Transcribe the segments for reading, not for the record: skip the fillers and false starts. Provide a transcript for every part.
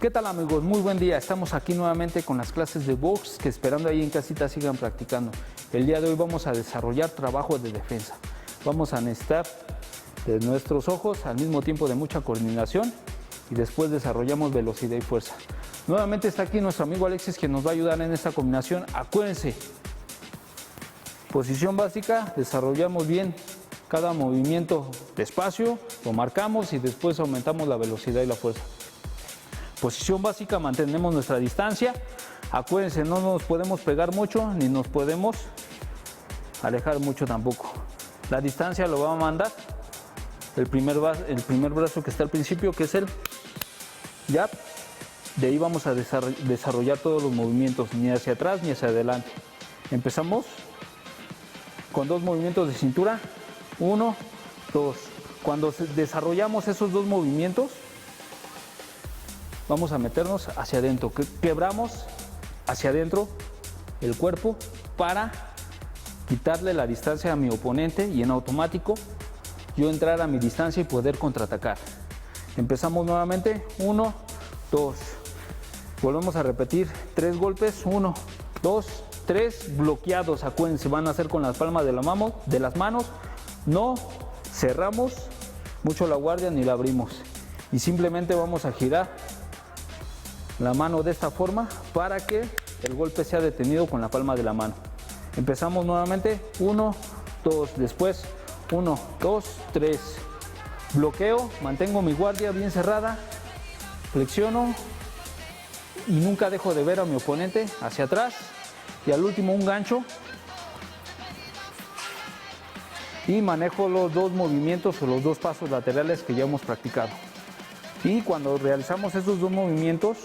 ¿Qué tal, amigos? Muy buen día. Estamos aquí nuevamente con las clases de box que esperando ahí en casita sigan practicando. El día de hoy vamos a desarrollar trabajo de defensa. Vamos a necesitar de nuestros ojos al mismo tiempo de mucha coordinación y después desarrollamos velocidad y fuerza. Nuevamente está aquí nuestro amigo Alexis que nos va a ayudar en esta combinación. Acuérdense, posición básica, desarrollamos bien cada movimiento despacio, lo marcamos y después aumentamos la velocidad y la fuerza. Posición básica, mantenemos nuestra distancia. Acuérdense, no nos podemos pegar mucho ni nos podemos alejar mucho tampoco. La distancia lo va a mandar el primer brazo que está al principio, que es el jab. De ahí vamos a desarrollar todos los movimientos, ni hacia atrás ni hacia adelante. Empezamos con dos movimientos de cintura. 1, 2. Cuando desarrollamos esos dos movimientos, vamos a meternos hacia adentro. Quebramos hacia adentro el cuerpo para quitarle la distancia a mi oponente y en automático yo entrar a mi distancia y poder contraatacar. Empezamos nuevamente. 1, 2. Volvemos a repetir 3 golpes. 1, 2, 3. Bloqueados. Acuérdense, van a hacer con las palmas de las manos. No cerramos mucho la guardia ni la abrimos. Y simplemente vamos a girar la mano de esta forma para que el golpe sea detenido con la palma de la mano. Empezamos nuevamente. 1, 2. Después 1, 2, 3. Bloqueo, mantengo mi guardia bien cerrada. Flexiono y nunca dejo de ver a mi oponente hacia atrás. Y al último un gancho. Y manejo los dos movimientos o los dos pasos laterales que ya hemos practicado. Y cuando realizamos esos dos movimientos,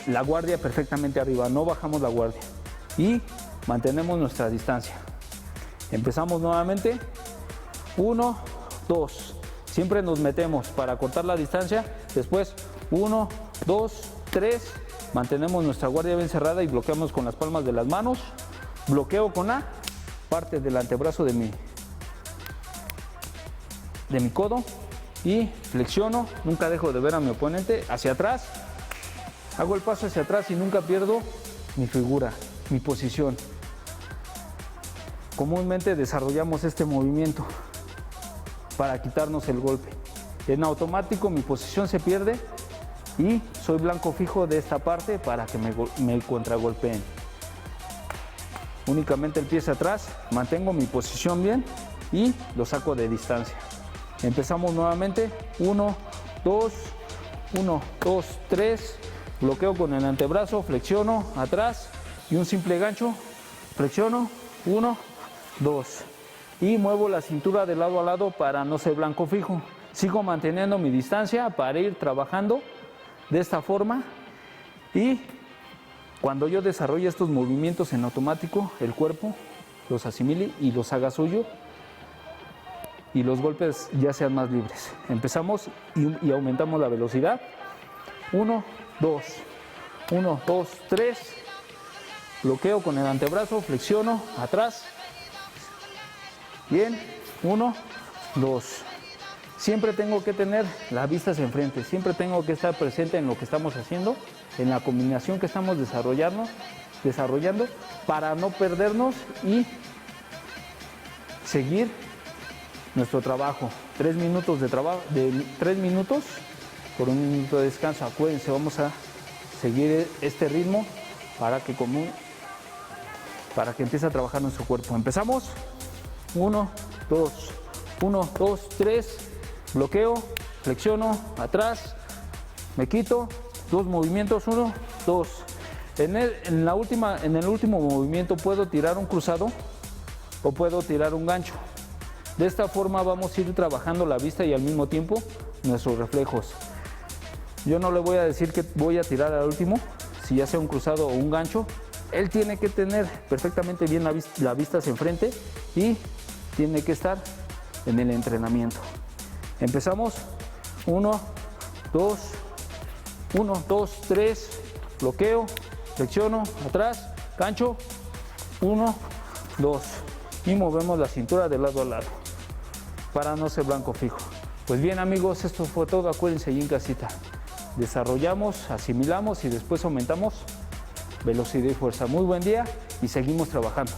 la guardia perfectamente arriba, no bajamos la guardia. Y mantenemos nuestra distancia. Empezamos nuevamente. 1, 2. Siempre nos metemos para cortar la distancia. Después 1, 2, 3. Mantenemos nuestra guardia bien cerrada y bloqueamos con las palmas de las manos. Bloqueo con la parte del antebrazo de mi codo y flexiono. Nunca dejo de ver a mi oponente hacia atrás. Hago el paso hacia atrás y nunca pierdo mi figura, mi posición. Comúnmente desarrollamos este movimiento para quitarnos el golpe. En automático mi posición se pierde y soy blanco fijo de esta parte para que me contragolpeen. Únicamente el pie hacia atrás, mantengo mi posición bien y lo saco de distancia. Empezamos nuevamente. 1, 2, 1, 2, 3. Bloqueo con el antebrazo, flexiono atrás y un simple gancho. Flexiono. 1, 2. Y muevo la cintura de lado a lado para no ser blanco fijo. Sigo manteniendo mi distancia para ir trabajando de esta forma. Y cuando yo desarrolle estos movimientos en automático, el cuerpo los asimile y los haga suyo. Y los golpes ya sean más libres. Empezamos y aumentamos la velocidad. 1, 2, 1, 2, 3. Bloqueo con el antebrazo, flexiono atrás. Bien, 1, 2. Siempre tengo que tener las vistas enfrente. Siempre tengo que estar presente en lo que estamos haciendo, en la combinación que estamos desarrollando para no perdernos y seguir nuestro trabajo. 3 minutos de trabajo, de 3 minutos por 1 minuto de descanso. Acuérdense, vamos a seguir este ritmo para que empiece a trabajar nuestro cuerpo. Empezamos. 1, 2, 1, 2, 3. Bloqueo, flexiono atrás, me quito. 2 movimientos. 1, 2. En el último movimiento puedo tirar un cruzado o puedo tirar un gancho. De esta forma vamos a ir trabajando la vista y al mismo tiempo nuestros reflejos. Yo no le voy a decir que voy a tirar al último, si ya sea un cruzado o un gancho. Él tiene que tener perfectamente bien la vista hacia enfrente y tiene que estar en el entrenamiento. Empezamos. 1, 2, 1, 2, 3. Bloqueo, flexiono atrás, gancho. 1, 2. Y movemos la cintura de lado a lado para no ser blanco fijo. Pues bien, amigos, esto fue todo. Acuérdense ahí en casita. desarrollamos, asimilamos y después aumentamos velocidad y fuerza. Muy buen día y seguimos trabajando.